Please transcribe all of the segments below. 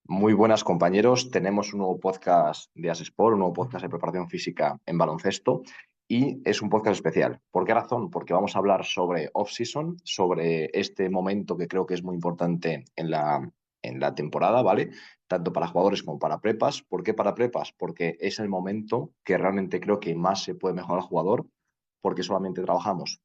Muy buenas compañeros, tenemos un nuevo podcast de Asesport, un nuevo podcast de preparación física en baloncesto y es un podcast especial. ¿Por qué razón? Porque vamos a hablar sobre off-season, sobre este momento que creo que es muy importante en la temporada, ¿vale? Tanto para jugadores como para prepas. ¿Por qué para prepas? Porque es el momento que realmente creo que más se puede mejorar al jugador porque solamente trabajamos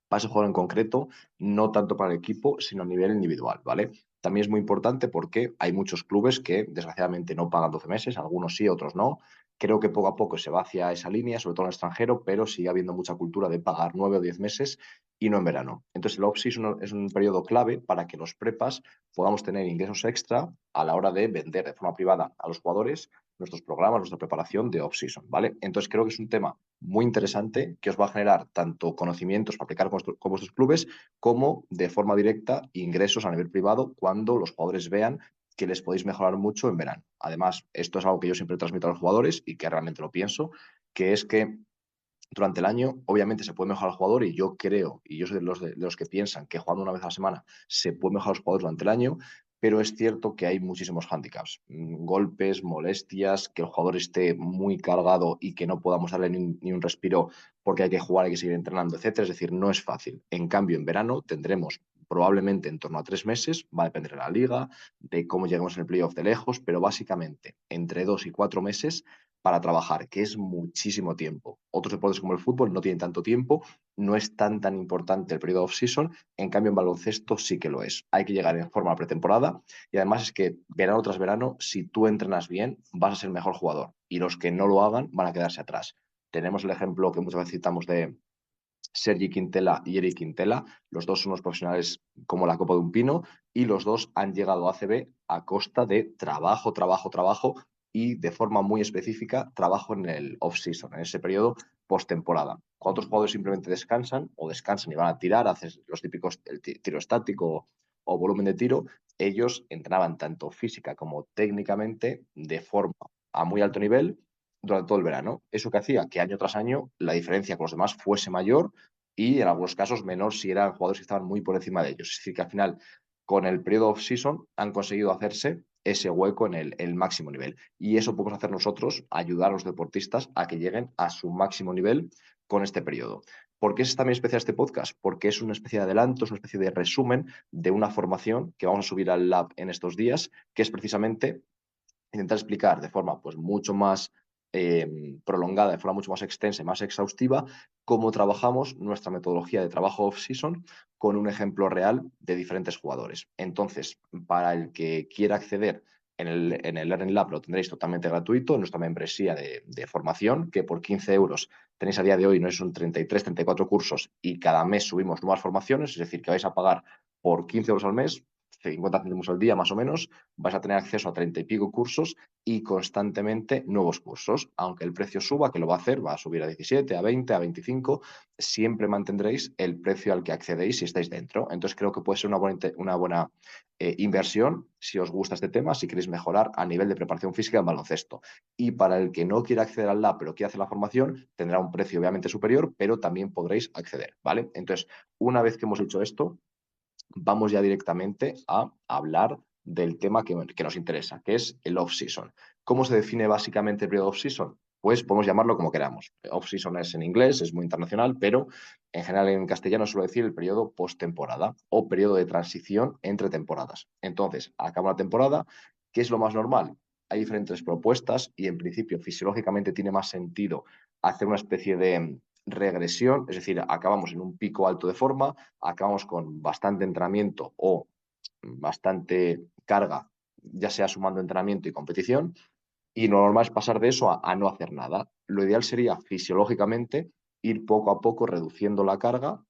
para ese jugador en concreto, no tanto para el equipo, sino a nivel individual, ¿vale? También es muy importante porque hay muchos clubes que desgraciadamente no pagan 12 meses, algunos sí, otros no. Creo que poco a poco se va hacia esa línea, sobre todo en el extranjero, pero sigue habiendo mucha cultura de pagar 9 o 10 meses y no en verano. Entonces, el off-season es un periodo clave para que los prepas podamos tener ingresos extra a la hora de vender de forma privada a los jugadores nuestros programas, nuestra preparación de off-season, ¿vale? Entonces, creo que es un tema muy interesante que os va a generar tanto conocimientos para aplicar con vuestros clubes como de forma directa ingresos a nivel privado cuando los jugadores vean que les podéis mejorar mucho en verano. Además, esto es algo que yo siempre transmito a los jugadores y que realmente lo pienso, que es que durante el año, obviamente, se puede mejorar al jugador y yo creo, y yo soy de los que piensan que jugando una vez a la semana se puede mejorar los jugadores durante el año, pero es cierto que hay muchísimos hándicaps, golpes, molestias, que el jugador esté muy cargado y que no podamos darle ni un respiro porque hay que jugar, hay que seguir entrenando, etcétera. Es decir, no es fácil. En cambio, en verano tendremos probablemente en torno a 3 meses, va a depender de la liga, de cómo lleguemos en el playoff de lejos, pero básicamente entre 2 y 4 meses para trabajar, que es muchísimo tiempo. Otros deportes como el fútbol no tienen tanto tiempo, no es tan importante el periodo off-season, en cambio en baloncesto sí que lo es. Hay que llegar en forma a pretemporada y además es que verano tras verano, si tú entrenas bien, vas a ser mejor jugador y los que no lo hagan van a quedarse atrás. Tenemos el ejemplo que muchas veces citamos de Sergi Quintela y Eric Quintela. Los dos son unos profesionales como la copa de un pino y los dos han llegado a ACB a costa de trabajo, trabajo, trabajo y de forma muy específica trabajo en el off-season, en ese periodo post-temporada. Cuando otros jugadores simplemente descansan o descansan y van a tirar, hacen los típicos el tiro estático o volumen de tiro, ellos entrenaban tanto física como técnicamente de forma a muy alto nivel durante todo el verano. Eso que hacía que año tras año la diferencia con los demás fuese mayor y en algunos casos menor si eran jugadores que estaban muy por encima de ellos. Es decir, que al final, con el periodo off-season, han conseguido hacerse ese hueco en el máximo nivel. Y eso podemos hacer nosotros, ayudar a los deportistas a que lleguen a su máximo nivel con este periodo. ¿Por qué es también especial este podcast? Porque es una especie de adelanto, es una especie de resumen de una formación que vamos a subir al lab en estos días, que es precisamente intentar explicar de forma pues mucho más prolongada, de forma mucho más extensa y más exhaustiva, cómo trabajamos nuestra metodología de trabajo off-season con un ejemplo real de diferentes jugadores. Entonces, para el que quiera acceder en el Learning Lab lo tendréis totalmente gratuito, en nuestra membresía de formación, que por 15 euros tenéis a día de hoy, no son 33, 34 cursos y cada mes subimos nuevas formaciones, es decir, que vais a pagar por 15 euros al mes, 50 céntimos al día más o menos, vais a tener acceso a 30 y pico cursos y constantemente nuevos cursos. Aunque el precio suba, que lo va a hacer, va a subir a 17, a 20, a 25, siempre mantendréis el precio al que accedéis si estáis dentro. Entonces creo que puede ser una buena inversión si os gusta este tema, si queréis mejorar a nivel de preparación física en baloncesto. Y para el que no quiera acceder al lab, pero quiera hacer la formación, tendrá un precio obviamente superior, pero también podréis acceder, ¿vale? Entonces, una vez que hemos hecho esto, vamos ya directamente a hablar del tema que nos interesa, que es el off-season. ¿Cómo se define básicamente el periodo off-season? Pues podemos llamarlo como queramos. Off-season es en inglés, es muy internacional, pero en general en castellano suele decir el periodo post-temporada o periodo de transición entre temporadas. Entonces, acaba la temporada, ¿qué es lo más normal? Hay diferentes propuestas y en principio fisiológicamente tiene más sentido hacer una especie de regresión, es decir, acabamos en un pico alto de forma, acabamos con bastante entrenamiento o bastante carga, ya sea sumando entrenamiento y competición, y lo normal es pasar de eso a no hacer nada. Lo ideal sería fisiológicamente ir poco a poco reduciendo la carga.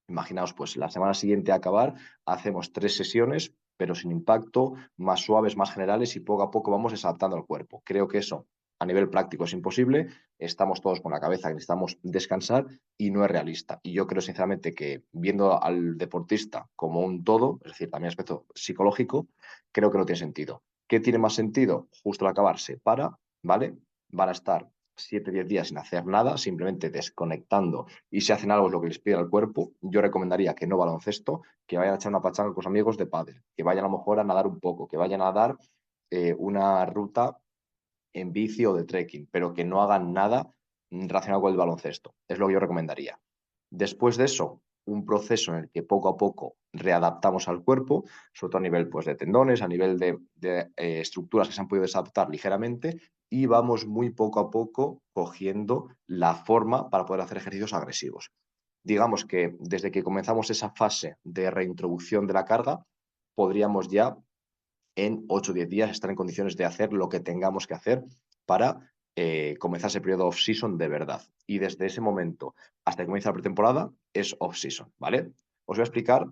Imaginaos, pues la semana siguiente a acabar, hacemos 3 sesiones, pero sin impacto, más suaves, más generales y poco a poco vamos adaptando al cuerpo. Creo que eso a nivel práctico es imposible, estamos todos con la cabeza que necesitamos descansar y no es realista. Y yo creo sinceramente que viendo al deportista como un todo, es decir, también aspecto psicológico, creo que no tiene sentido. ¿Qué tiene más sentido? Justo al acabar se para, ¿vale? Van a estar 7, 10 días sin hacer nada, simplemente desconectando y si hacen algo es lo que les pide al cuerpo, yo recomendaría que no baloncesto, que vayan a echar una pachanga con los amigos de pádel, que vayan a lo mejor a nadar un poco, que vayan a dar una ruta en bici o de trekking, pero que no hagan nada relacionado con el baloncesto. Es lo que yo recomendaría. Después de eso, un proceso en el que poco a poco readaptamos al cuerpo, sobre todo a nivel pues, de tendones, a nivel de estructuras que se han podido desadaptar ligeramente, y vamos muy poco a poco cogiendo la forma para poder hacer ejercicios agresivos. Digamos que desde que comenzamos esa fase de reintroducción de la carga, podríamos ya en 8 o 10 días estar en condiciones de hacer lo que tengamos que hacer para comenzar ese periodo off-season de verdad. Y desde ese momento hasta que comienza la pretemporada es off-season, ¿vale? Os voy a explicar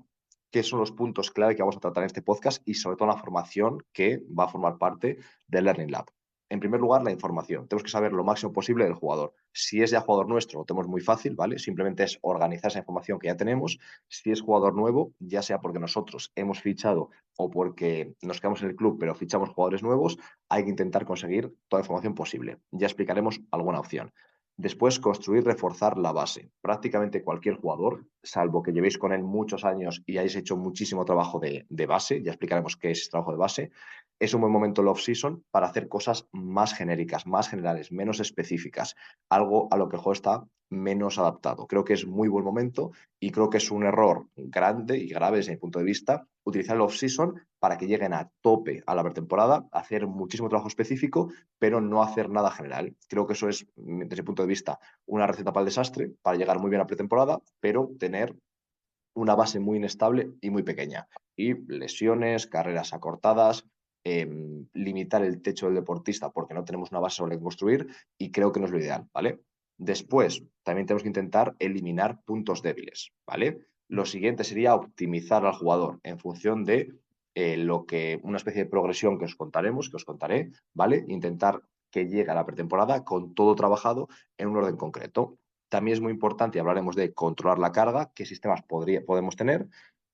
qué son los puntos clave que vamos a tratar en este podcast y sobre todo la formación que va a formar parte del Learning Lab. En primer lugar, la información. Tenemos que saber lo máximo posible del jugador. Si es ya jugador nuestro, lo tenemos muy fácil, ¿vale? Simplemente es organizar esa información que ya tenemos. Si es jugador nuevo, ya sea porque nosotros hemos fichado o porque nos quedamos en el club pero fichamos jugadores nuevos, hay que intentar conseguir toda la información posible. Ya explicaremos alguna opción. Después, construir, reforzar la base. Prácticamente cualquier jugador, salvo que llevéis con él muchos años y hayáis hecho muchísimo trabajo de base, ya explicaremos qué es trabajo de base, es un buen momento el off-season para hacer cosas más genéricas, más generales, menos específicas, algo a lo que el juego está menos adaptado. Creo que es muy buen momento y creo que es un error grande y grave desde mi punto de vista utilizar el off-season para que lleguen a tope a la pretemporada, hacer muchísimo trabajo específico, pero no hacer nada general. Creo que eso es, desde mi punto de vista, una receta para el desastre, para llegar muy bien a pretemporada, pero tener una base muy inestable y muy pequeña. Y lesiones, carreras acortadas, limitar el techo del deportista porque no tenemos una base sobre la que construir y creo que no es lo ideal, ¿vale? Después, también tenemos que intentar eliminar puntos débiles, ¿vale? Lo siguiente sería optimizar al jugador en función de lo que, una especie de progresión que os contaré, ¿vale? Intentar que llegue a la pretemporada con todo trabajado en un orden concreto. También es muy importante, y hablaremos de controlar la carga, qué sistemas podemos tener.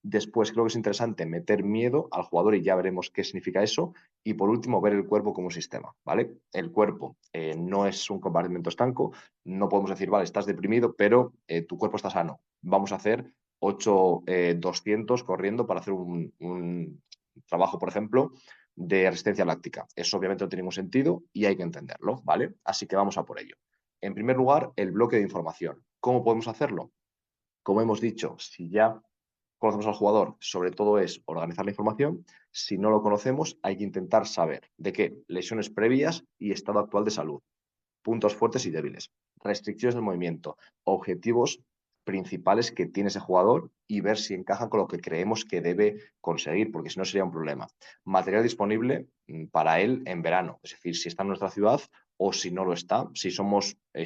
Después creo que es interesante meter miedo al jugador y ya veremos qué significa eso. Y por último, ver el cuerpo como un sistema, ¿vale? El cuerpo no es un compartimento estanco, no podemos decir, vale, estás deprimido, pero tu cuerpo está sano. Vamos a hacer 8 200 corriendo para hacer un trabajo, por ejemplo, de resistencia láctica. Eso obviamente no tiene ningún sentido y hay que entenderlo, ¿vale? Así que vamos a por ello. En primer lugar, el bloque de información. ¿Cómo podemos hacerlo? Como hemos dicho, si ya conocemos al jugador, sobre todo es organizar la información. Si no lo conocemos, hay que intentar saber de qué lesiones previas y estado actual de salud, puntos fuertes y débiles, restricciones del movimiento, objetivos principales que tiene ese jugador y ver si encajan con lo que creemos que debe conseguir, porque si no sería un problema. Material disponible para él en verano, es decir, si está en nuestra ciudad o si no lo está. Si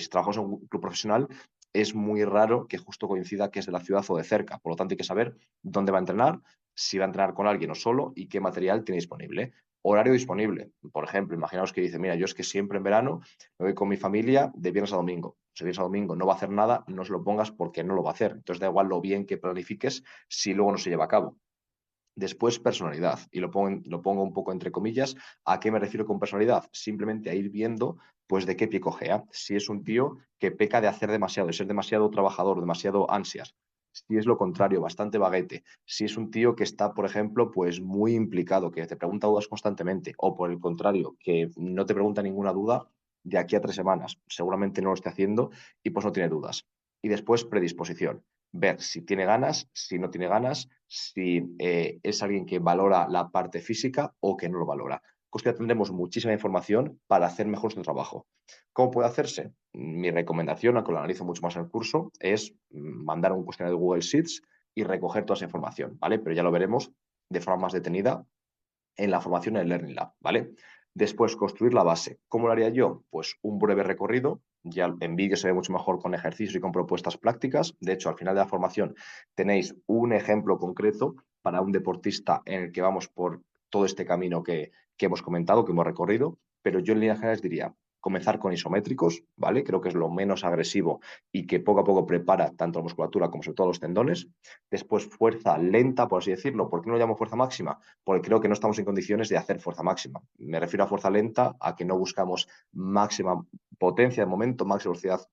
trabajamos en un club profesional, es muy raro que justo coincida que es de la ciudad o de cerca. Por lo tanto, hay que saber dónde va a entrenar, si va a entrenar con alguien o solo y qué material tiene disponible. Horario disponible. Por ejemplo, imaginaos que dice, mira, yo es que siempre en verano me voy con mi familia de viernes a domingo. Si viernes a domingo no va a hacer nada, no se lo pongas porque no lo va a hacer. Entonces da igual lo bien que planifiques si luego no se lleva a cabo. Después, personalidad. Y lo pongo un poco entre comillas. ¿A qué me refiero con personalidad? Simplemente a ir viendo pues de qué pie cojea. Si es un tío que peca de hacer demasiado, de ser demasiado trabajador, demasiado ansias. Si es lo contrario, bastante baguete. Si es un tío que está, por ejemplo, pues muy implicado, que te pregunta dudas constantemente. O por el contrario, que no te pregunta ninguna duda de aquí a 3 semanas. Seguramente no lo esté haciendo y pues no tiene dudas. Y después, predisposición. Ver si tiene ganas, si no tiene ganas, si es alguien que valora la parte física o que no lo valora. Pues que tendremos muchísima información para hacer mejor nuestro trabajo. ¿Cómo puede hacerse? Mi recomendación, aunque lo analizo mucho más en el curso, es mandar un cuestionario de Google Sheets y recoger toda esa información, ¿vale? Pero ya lo veremos de forma más detenida en la formación en el Learning Lab, ¿vale? Después, construir la base. ¿Cómo lo haría yo? Pues un breve recorrido. Ya en vídeo se ve mucho mejor con ejercicios y con propuestas prácticas. De hecho, al final de la formación tenéis un ejemplo concreto para un deportista en el que vamos por todo este camino que hemos comentado, que hemos recorrido. Pero yo en líneas generales diría, comenzar con isométricos, ¿vale? Creo que es lo menos agresivo y que poco a poco prepara tanto la musculatura como sobre todo los tendones. Después, fuerza lenta, por así decirlo. ¿Por qué no lo llamo fuerza máxima? Porque creo que no estamos en condiciones de hacer fuerza máxima. Me refiero a fuerza lenta, a que no buscamos máxima potencia de momento, máxima velocidad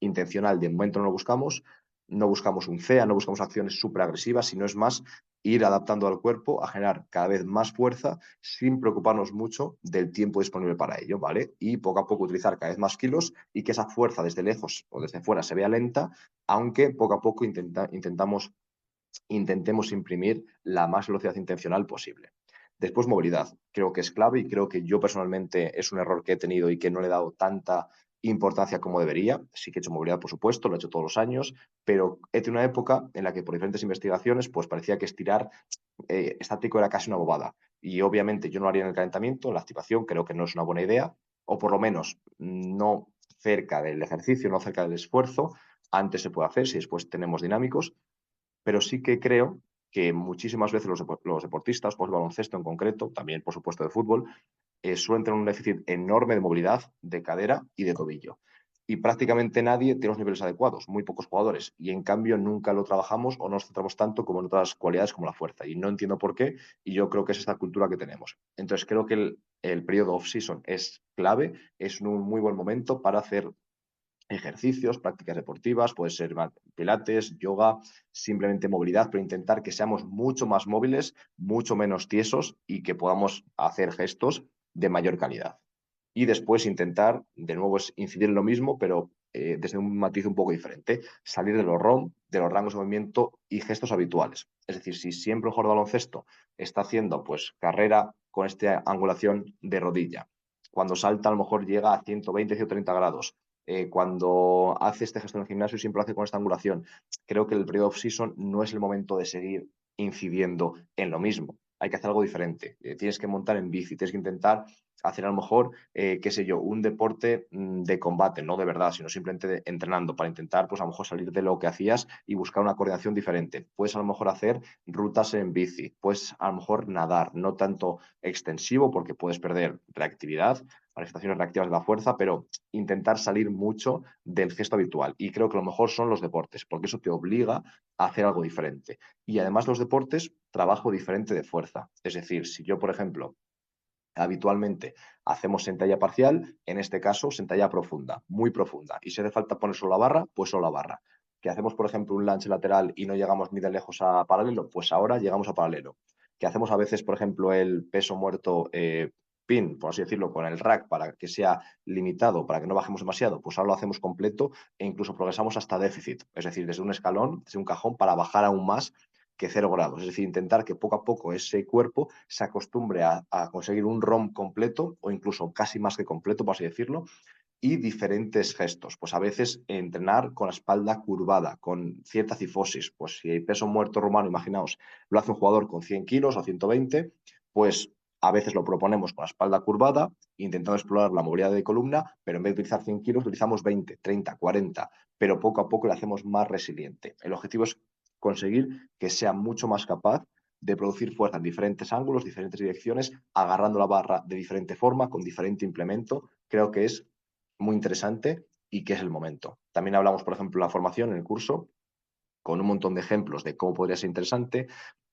intencional de momento no lo buscamos, no buscamos un CEA, no buscamos acciones súper agresivas, sino es más ir adaptando al cuerpo a generar cada vez más fuerza sin preocuparnos mucho del tiempo disponible para ello, ¿vale? Y poco a poco utilizar cada vez más kilos y que esa fuerza desde lejos o desde fuera se vea lenta, aunque poco a poco intentemos imprimir la más velocidad intencional posible. Después, movilidad. Creo que es clave y creo que yo personalmente es un error que he tenido y que no le he dado tanta importancia como debería. Sí que he hecho movilidad, por supuesto, lo he hecho todos los años, pero he tenido una época en la que por diferentes investigaciones pues parecía que estirar estático era casi una bobada. Y obviamente yo no lo haría en el calentamiento, en la activación creo que no es una buena idea, o por lo menos no cerca del ejercicio, no cerca del esfuerzo. Antes se puede hacer si después tenemos dinámicos, pero sí que creo que muchísimas veces los deportistas, pues baloncesto en concreto, también por supuesto de fútbol, suelen tener un déficit enorme de movilidad de cadera y de tobillo. Y prácticamente nadie tiene los niveles adecuados, muy pocos jugadores. Y en cambio nunca lo trabajamos o no nos centramos tanto como en otras cualidades como la fuerza. Y no entiendo por qué, y yo creo que es esta cultura que tenemos. Entonces creo que el periodo off-season es clave, es un muy buen momento para hacer ejercicios, prácticas deportivas, puede ser pilates, yoga, simplemente movilidad, pero intentar que seamos mucho más móviles, mucho menos tiesos y que podamos hacer gestos de mayor calidad. Y después intentar, de nuevo, es incidir en lo mismo, pero desde un matiz un poco diferente, salir de los ROM, de los rangos de movimiento y gestos habituales. Es decir, si siempre un jugador de baloncesto está haciendo pues carrera con esta angulación de rodilla, cuando salta a lo mejor llega a 120, 130 grados, cuando hace este gesto en el gimnasio siempre lo hace con esta angulación. Creo que el periodo off-season no es el momento de seguir incidiendo en lo mismo. Hay que hacer algo diferente. Tienes que montar en bici, tienes que intentar hacer a lo mejor, qué sé yo, un deporte de combate, no de verdad, sino simplemente entrenando para intentar, pues a lo mejor salir de lo que hacías y buscar una coordinación diferente. Puedes a lo mejor hacer rutas en bici, puedes a lo mejor nadar, no tanto extensivo porque puedes perder reactividad, manifestaciones reactivas de la fuerza, pero intentar salir mucho del gesto habitual. Y creo que lo mejor son los deportes, porque eso te obliga a hacer algo diferente. Y además los deportes, trabajo diferente de fuerza. Es decir, si yo, por ejemplo, habitualmente hacemos sentalla parcial, en este caso sentalla profunda, muy profunda. Y si hace falta poner solo la barra, pues solo la barra. Que hacemos, por ejemplo, un lunge lateral y no llegamos ni de lejos a paralelo, pues ahora llegamos a paralelo. Que hacemos a veces, por ejemplo, el peso muerto pin, por así decirlo, con el rack para que sea limitado, para que no bajemos demasiado, pues ahora lo hacemos completo e incluso progresamos hasta déficit, es decir, desde un escalón, desde un cajón para bajar aún más que 0 grados. Es decir, intentar que poco a poco ese cuerpo se acostumbre a conseguir un ROM completo o incluso casi más que completo, por así decirlo, y diferentes gestos. Pues a veces entrenar con la espalda curvada, con cierta cifosis. Pues si hay peso muerto rumano, imaginaos, lo hace un jugador con 100 kilos o 120, pues a veces lo proponemos con la espalda curvada, intentando explorar la movilidad de columna, pero en vez de utilizar 100 kilos, utilizamos 20, 30, 40, pero poco a poco le hacemos más resiliente. El objetivo es conseguir que sea mucho más capaz de producir fuerza en diferentes ángulos, diferentes direcciones, agarrando la barra de diferente forma, con diferente implemento. Creo que es muy interesante y que es el momento. También hablamos, por ejemplo, en la formación, en el curso, con un montón de ejemplos de cómo podría ser interesante,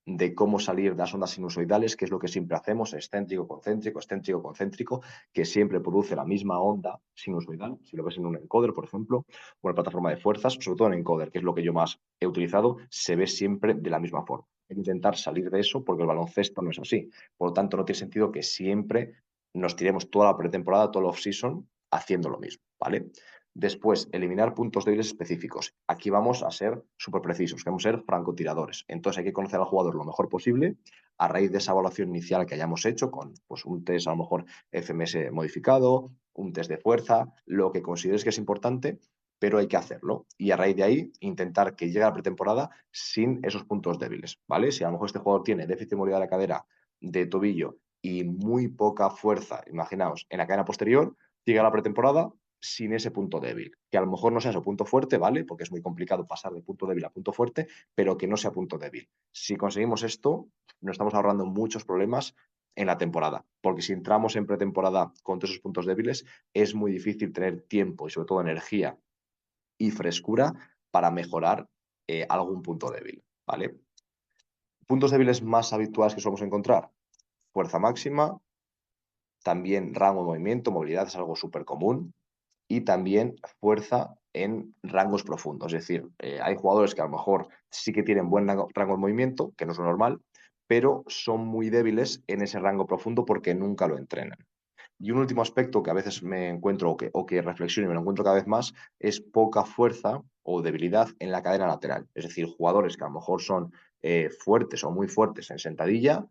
de cómo salir de las ondas sinusoidales, que es lo que siempre hacemos, excéntrico, concéntrico, que siempre produce la misma onda sinusoidal. Si lo ves en un encoder, por ejemplo, o una plataforma de fuerzas, sobre todo en encoder, que es lo que yo más he utilizado, se ve siempre de la misma forma. Hay que intentar salir de eso porque el baloncesto no es así. Por lo tanto, no tiene sentido que siempre nos tiremos toda la pretemporada, todo el off-season, haciendo lo mismo, ¿vale? Después, eliminar puntos débiles específicos. Aquí vamos a ser súper precisos, queremos ser francotiradores. Entonces hay que conocer al jugador lo mejor posible a raíz de esa evaluación inicial que hayamos hecho con pues, un test a lo mejor FMS modificado, un test de fuerza, lo que consideres que es importante, pero hay que hacerlo. Y a raíz de ahí intentar que llegue a la pretemporada sin esos puntos débiles, ¿vale? Si a lo mejor este jugador tiene déficit de movilidad de la cadera, de tobillo y muy poca fuerza, imaginaos, en la cadena posterior, llega a la pretemporada sin ese punto débil. Que a lo mejor no sea su punto fuerte, ¿vale? Porque es muy complicado pasar de punto débil a punto fuerte, pero que no sea punto débil. Si conseguimos esto, nos estamos ahorrando muchos problemas en la temporada, porque si entramos en pretemporada con todos esos puntos débiles, es muy difícil tener tiempo y sobre todo energía y frescura para mejorar algún punto débil, ¿vale? Puntos débiles más habituales que solemos encontrar, fuerza máxima, también rango de movimiento, movilidad es algo súper común, y también fuerza en rangos profundos. Es decir, hay jugadores que a lo mejor sí que tienen buen rango de movimiento, que no es lo normal, pero son muy débiles en ese rango profundo porque nunca lo entrenan. Y un último aspecto que a veces me encuentro o que reflexiono y me lo encuentro cada vez más es poca fuerza o debilidad en la cadena lateral. Es decir, jugadores que a lo mejor son fuertes o muy fuertes en sentadilla,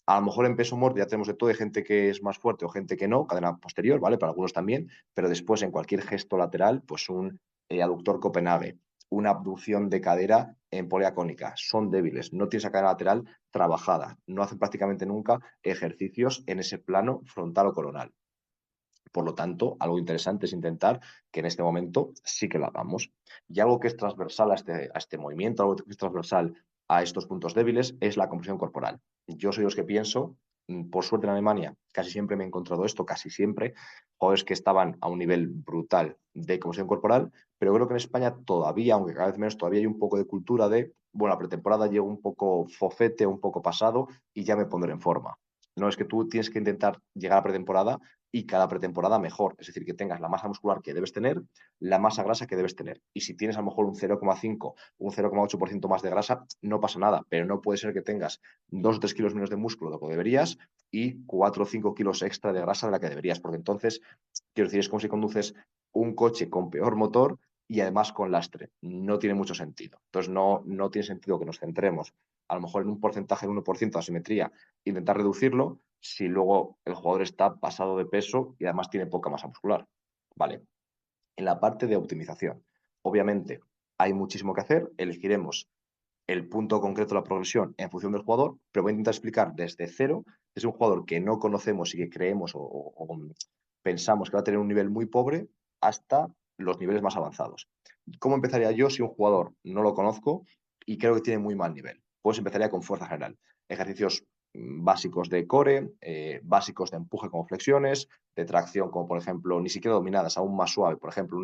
a lo mejor en peso muerto ya tenemos de todo, de gente que es más fuerte o gente que no, cadena posterior, ¿vale? Para algunos también, pero después en cualquier gesto lateral, pues un aductor Copenhague, una abducción de cadera en polea cónica, son débiles, no tienen esa cadena lateral trabajada, no hacen prácticamente nunca ejercicios en ese plano frontal o coronal. Por lo tanto, algo interesante es intentar que en este momento sí que lo hagamos. Y algo que es transversal a este movimiento, algo que es transversal a estos puntos débiles, es la composición corporal. Yo soy los que pienso, por suerte en Alemania, casi siempre me he encontrado esto, casi siempre, jugadores que estaban a un nivel brutal de composición corporal, pero creo que en España todavía, aunque cada vez menos, todavía hay un poco de cultura de, bueno, la pretemporada llega un poco fofete, un poco pasado y ya me pondré en forma. No, es que tú tienes que intentar llegar a pretemporada y cada pretemporada mejor. Es decir, que tengas la masa muscular que debes tener, la masa grasa que debes tener. Y si tienes a lo mejor un 0,5, un 0,8% más de grasa, no pasa nada, pero no puede ser que tengas 2 o 3 kilos menos de músculo de lo que deberías y 4 o 5 kilos extra de grasa de la que deberías, porque entonces, quiero decir, es como si conduces un coche con peor motor y además con lastre. No tiene mucho sentido. Entonces, no tiene sentido que nos centremos a lo mejor en un porcentaje de 1% de asimetría, intentar reducirlo si luego el jugador está pasado de peso y además tiene poca masa muscular. Vale. En la parte de optimización, obviamente hay muchísimo que hacer, elegiremos el punto concreto de la progresión en función del jugador, pero voy a intentar explicar desde cero, desde un jugador que no conocemos y que creemos o pensamos que va a tener un nivel muy pobre hasta los niveles más avanzados. ¿Cómo empezaría yo si un jugador no lo conozco y creo que tiene muy mal nivel? Pues empezaría con fuerza general. Ejercicios básicos de core, básicos de empuje como flexiones, de tracción como por ejemplo, ni siquiera dominadas, aún más suave, por ejemplo,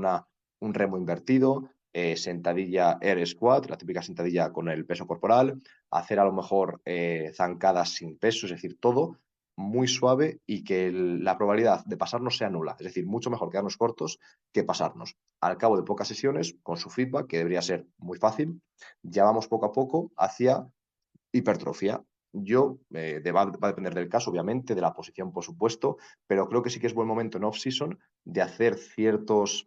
un remo invertido, sentadilla air squat, la típica sentadilla con el peso corporal, hacer a lo mejor zancadas sin peso, es decir, todo muy suave y que la probabilidad de pasarnos sea nula. Es decir, mucho mejor quedarnos cortos que pasarnos. Al cabo de pocas sesiones, con su feedback, que debería ser muy fácil, ya vamos poco a poco hacia hipertrofia. Va a depender del caso, obviamente, de la posición, por supuesto, pero creo que sí que es buen momento en off-season de hacer ciertas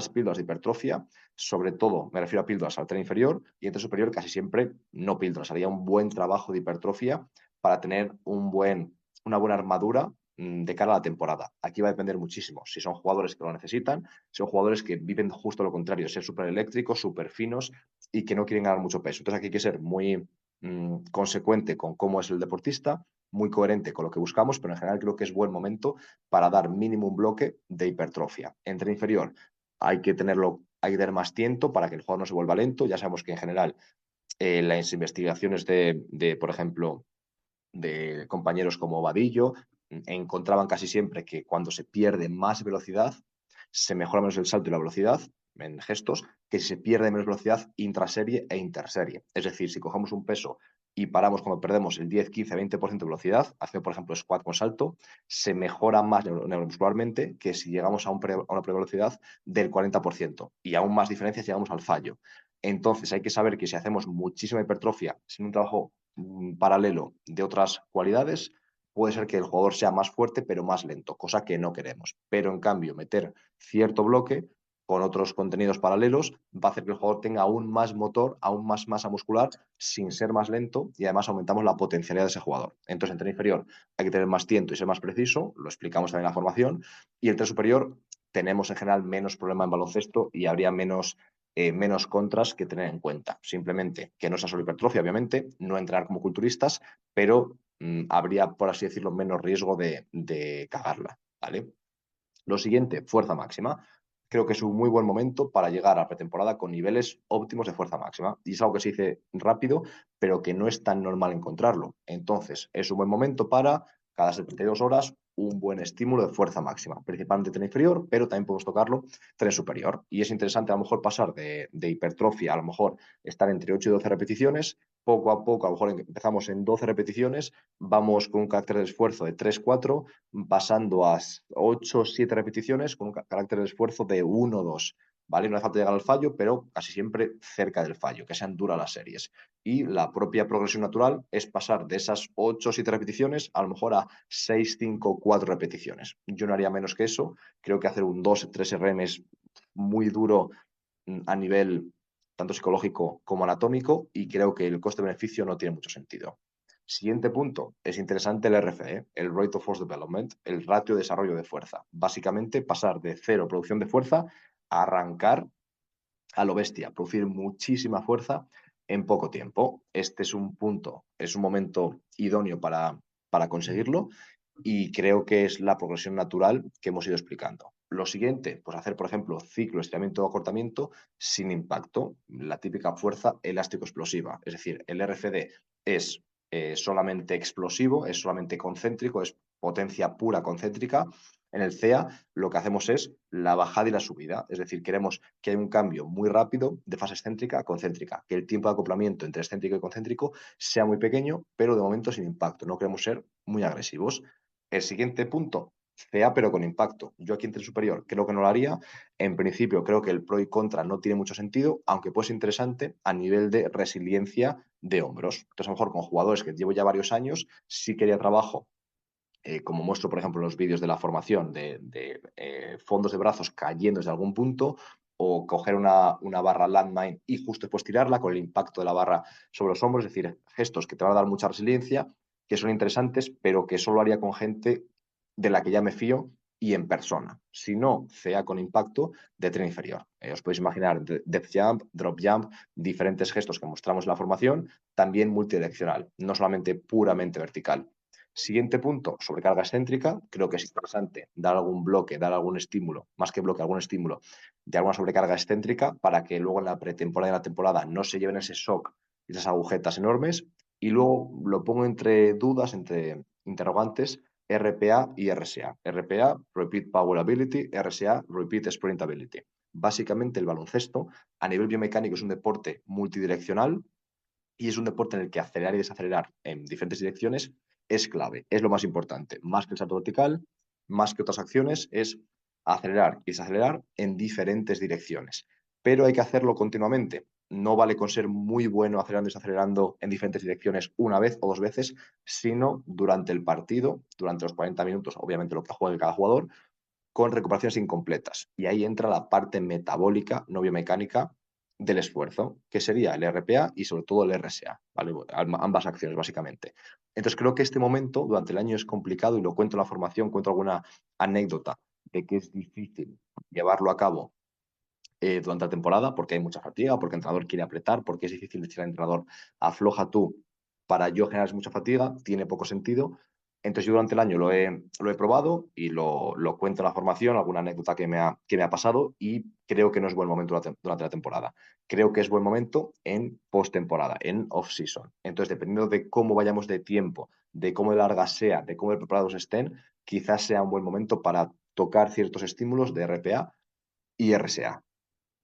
píldoras de hipertrofia, sobre todo me refiero a píldoras al tren inferior y en tren superior casi siempre no píldoras. Haría un buen trabajo de hipertrofia para tener una buena armadura de cara a la temporada. Aquí va a depender muchísimo si son jugadores que lo necesitan, si son jugadores que viven justo lo contrario, ser súper eléctricos, súper finos y que no quieren ganar mucho peso. Entonces aquí hay que ser muy consecuente con cómo es el deportista, muy coherente con lo que buscamos, pero en general creo que es buen momento para dar mínimo un bloque de hipertrofia. Entre inferior, hay que tener más tiempo para que el jugador no se vuelva lento. Ya sabemos que en general las investigaciones por ejemplo, de compañeros como Vadillo, encontraban casi siempre que cuando se pierde más velocidad, se mejora menos el salto y la velocidad en gestos, que si se pierde menos velocidad intraserie e interserie. Es decir, si cogemos un peso y paramos cuando perdemos el 10, 15, 20% de velocidad, haciendo por ejemplo squat con salto, se mejora más neuromuscularmente que si llegamos a una velocidad del 40% y aún más diferencias llegamos al fallo. Entonces hay que saber que si hacemos muchísima hipertrofia sin un trabajo paralelo de otras cualidades, puede ser que el jugador sea más fuerte pero más lento, cosa que no queremos. Pero en cambio, meter cierto bloque con otros contenidos paralelos va a hacer que el jugador tenga aún más motor, aún más masa muscular sin ser más lento y además aumentamos la potencialidad de ese jugador. Entonces, en tren inferior hay que tener más tiempo y ser más preciso, lo explicamos también en la formación, y el tren superior tenemos en general menos problema en baloncesto y habría menos contras que tener en cuenta. Simplemente que no sea solo hipertrofia, obviamente, no entrenar como culturistas, pero habría, por así decirlo, menos riesgo de cagarla, ¿vale? Lo siguiente, fuerza máxima. Creo que es un muy buen momento para llegar a pretemporada con niveles óptimos de fuerza máxima. Y es algo que se dice rápido, pero que no es tan normal encontrarlo. Entonces, es un buen momento para, cada 72 horas, un buen estímulo de fuerza máxima, principalmente tren inferior, pero también podemos tocarlo tren superior. Y es interesante a lo mejor pasar de hipertrofia, a lo mejor estar entre 8 y 12 repeticiones, poco a poco, a lo mejor empezamos en 12 repeticiones, vamos con un carácter de esfuerzo de 3-4, pasando a 8 o 7 repeticiones con un carácter de esfuerzo de 1 o 2. ¿vale? No hace falta llegar al fallo, pero casi siempre cerca del fallo, que sean duras las series. Y la propia progresión natural es pasar de esas 8 o 7 repeticiones a lo mejor a 6 5 4 repeticiones. Yo no haría menos que eso. Creo que hacer un 2 3 RM es muy duro a nivel tanto psicológico como anatómico y creo que el coste-beneficio no tiene mucho sentido. Siguiente punto, es interesante el RFD, el Rate of Force Development, el ratio de desarrollo de fuerza. Básicamente pasar de cero producción de fuerza a arrancar a lo bestia, producir muchísima fuerza en poco tiempo. Este es un punto, es un momento idóneo para conseguirlo y creo que es la progresión natural que hemos ido explicando. Lo siguiente, pues hacer, por ejemplo, ciclo, estiramiento o acortamiento sin impacto, la típica fuerza elástico-explosiva. Es decir, el RFD es solamente explosivo, es solamente concéntrico, es potencia pura concéntrica. En el CEA lo que hacemos es la bajada y la subida, es decir, queremos que haya un cambio muy rápido de fase excéntrica a concéntrica, que el tiempo de acoplamiento entre excéntrico y concéntrico sea muy pequeño, pero de momento sin impacto, no queremos ser muy agresivos. El siguiente punto, CA pero con impacto. Yo aquí en tren superior creo que no lo haría. En principio creo que el pro y contra no tiene mucho sentido, aunque puede ser interesante a nivel de resiliencia de hombros. Entonces a lo mejor con jugadores que llevo ya varios años, sí quería trabajo como muestro, por ejemplo, en los vídeos de la formación, de fondos de brazos cayendo desde algún punto, o coger una barra landmine y justo después tirarla con el impacto de la barra sobre los hombros, es decir, gestos que te van a dar mucha resiliencia, que son interesantes, pero que solo haría con gente de la que ya me fío y en persona. Si no, CA con impacto de tren inferior. Os podéis imaginar depth jump, drop jump, diferentes gestos que mostramos en la formación, también multidireccional, no solamente puramente vertical. Siguiente punto, sobrecarga excéntrica. Creo que es interesante dar algún bloque, dar algún estímulo, más que bloque, algún estímulo de alguna sobrecarga excéntrica para que luego en la pretemporada y en la temporada no se lleven ese shock y esas agujetas enormes. Y luego lo pongo entre dudas, entre interrogantes, RPA y RSA. RPA, Repeat Power Ability, RSA, Repeat Sprint Ability. Básicamente el baloncesto a nivel biomecánico es un deporte multidireccional y es un deporte en el que acelerar y desacelerar en diferentes direcciones es clave, es lo más importante. Más que el salto vertical, más que otras acciones, es acelerar y desacelerar en diferentes direcciones. Pero hay que hacerlo continuamente. No vale con ser muy bueno acelerando y desacelerando en diferentes direcciones una vez o dos veces, sino durante el partido, durante los 40 minutos, obviamente lo que juegue cada jugador, con recuperaciones incompletas. Y ahí entra la parte metabólica, no biomecánica, del esfuerzo, que sería el RPA y sobre todo el RSA, ¿vale? Ambas acciones, básicamente. Entonces creo que este momento durante el año es complicado y lo cuento en la formación, cuento alguna anécdota de que es difícil llevarlo a cabo durante la temporada porque hay mucha fatiga, porque el entrenador quiere apretar, porque es difícil decir al entrenador afloja tú para yo generar mucha fatiga, tiene poco sentido. Entonces yo durante el año lo he probado y lo cuento en la formación, alguna anécdota que me ha pasado y creo que no es buen momento durante la temporada. Creo que es buen momento en postemporada, en off-season. Entonces, dependiendo de cómo vayamos de tiempo, de cómo de larga sea, de cómo de preparados estén, quizás sea un buen momento para tocar ciertos estímulos de RPA y RSA.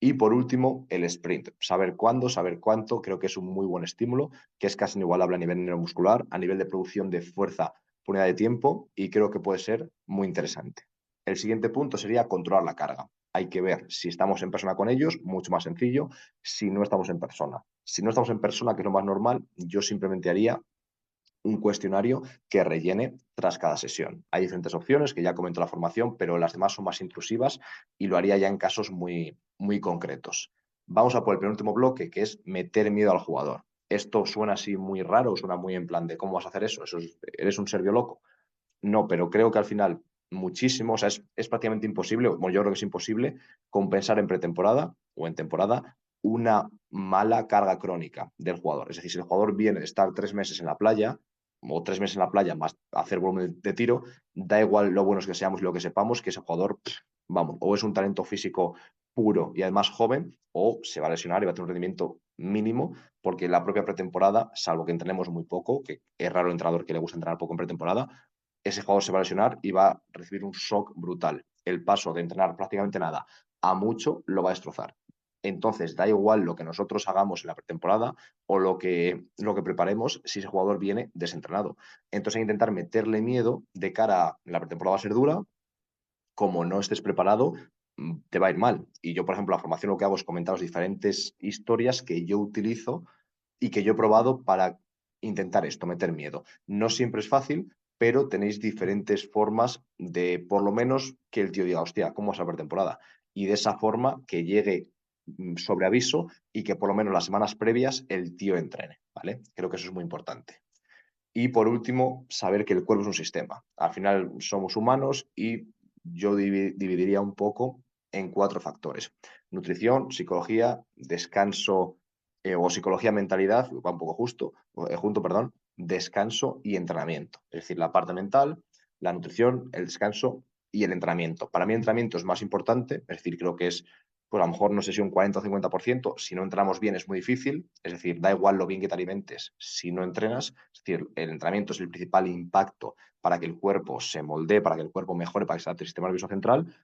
Y por último, el sprint. Saber cuándo, saber cuánto, creo que es un muy buen estímulo, que es casi inigualable a nivel neuromuscular, a nivel de producción de fuerza por unidad de tiempo, y creo que puede ser muy interesante. El siguiente punto sería controlar la carga. Hay que ver si estamos en persona con ellos, mucho más sencillo, si no estamos en persona. Si no estamos en persona, que es lo más normal, yo simplemente haría un cuestionario que rellene tras cada sesión. Hay diferentes opciones que ya comento en la formación, pero las demás son más intrusivas y lo haría ya en casos muy, muy concretos. Vamos a por el penúltimo bloque, que es meter miedo al jugador. Esto suena así muy raro, suena muy en plan de cómo vas a hacer eso, eres un serbio loco. No, pero creo que al final muchísimo, o sea, es prácticamente imposible, bueno, yo creo que es imposible compensar en pretemporada o en temporada una mala carga crónica del jugador. Es decir, si el jugador viene de estar 3 meses en la playa o 3 meses en la playa más hacer volumen de tiro, da igual lo buenos que seamos y lo que sepamos, que ese jugador, vamos, o es un talento físico puro y además joven, o se va a lesionar y va a tener un rendimiento mínimo, porque la propia pretemporada, salvo que entrenemos muy poco, que es raro el entrenador que le gusta entrenar poco en pretemporada, ese jugador se va a lesionar y va a recibir un shock brutal. El paso de entrenar prácticamente nada a mucho lo va a destrozar. Entonces, da igual lo que nosotros hagamos en la pretemporada o lo que preparemos si ese jugador viene desentrenado. Entonces, hay que intentar meterle miedo de cara a la pretemporada va a ser dura, como no estés preparado, te va a ir mal. Y yo, por ejemplo, la formación lo que hago es comentaros diferentes historias que yo utilizo y que yo he probado para intentar esto, meter miedo. No siempre es fácil, pero tenéis diferentes formas de, por lo menos, que el tío diga, hostia, ¿cómo vas a ver temporada? Y de esa forma que llegue sobre aviso y que por lo menos las semanas previas el tío entrene, ¿vale? Creo que eso es muy importante. Y por último, saber que el cuerpo es un sistema. Al final somos humanos y yo dividiría un poco en 4 factores. Nutrición, psicología, descanso o psicología, mentalidad, va un poco junto, perdón, descanso y entrenamiento. Es decir, la parte mental, la nutrición, el descanso y el entrenamiento. Para mí el entrenamiento es más importante, es decir, creo que es pues a lo mejor no sé si un 40 o 50%, si no entramos bien es muy difícil, es decir, da igual lo bien que te alimentes si no entrenas, es decir, el entrenamiento es el principal impacto para que el cuerpo se moldee, para que el cuerpo mejore, para que se adapte el sistema nervioso central,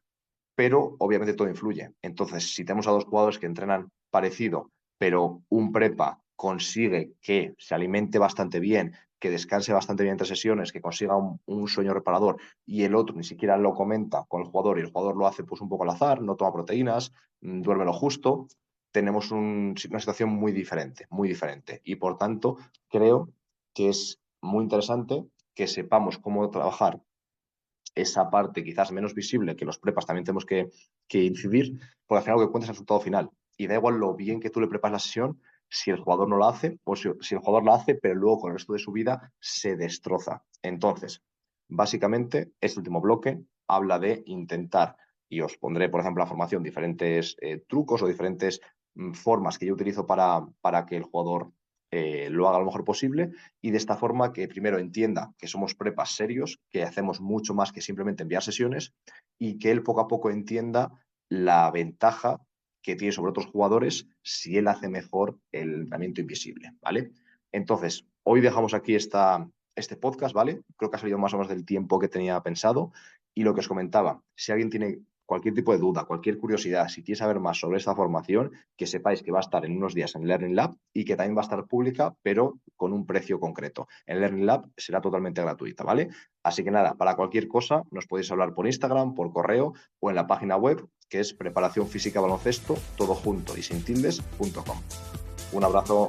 pero obviamente todo influye. Entonces, si tenemos a 2 jugadores que entrenan parecido, pero un prepa consigue que se alimente bastante bien, que descanse bastante bien entre sesiones, que consiga un sueño reparador y el otro ni siquiera lo comenta con el jugador y el jugador lo hace pues un poco al azar, no toma proteínas, duerme lo justo, tenemos una situación muy diferente, muy diferente. Y por tanto, creo que es muy interesante que sepamos cómo trabajar esa parte quizás menos visible que los prepas también tenemos que incidir, porque al final lo que cuenta es el resultado final. Y da igual lo bien que tú le prepares la sesión, si el jugador no la hace, o si el jugador la hace, pero luego con el resto de su vida se destroza. Entonces, básicamente, este último bloque habla de intentar, y os pondré, por ejemplo, la formación, diferentes trucos o diferentes formas que yo utilizo para que el jugador lo haga lo mejor posible y de esta forma que primero entienda que somos prepas serios, que hacemos mucho más que simplemente enviar sesiones y que él poco a poco entienda la ventaja que tiene sobre otros jugadores si él hace mejor el entrenamiento invisible, ¿vale? Entonces, hoy dejamos aquí este podcast, ¿vale? Creo que ha salido más o menos del tiempo que tenía pensado y lo que os comentaba, si alguien tiene cualquier tipo de duda, cualquier curiosidad, si quiere saber más sobre esta formación, que sepáis que va a estar en unos días en Learning Lab y que también va a estar pública, pero con un precio concreto. En Learning Lab será totalmente gratuita, ¿vale? Así que nada, para cualquier cosa nos podéis hablar por Instagram, por correo o en la página web que es preparación física baloncesto, todo junto y sin tildes.com. Un abrazo.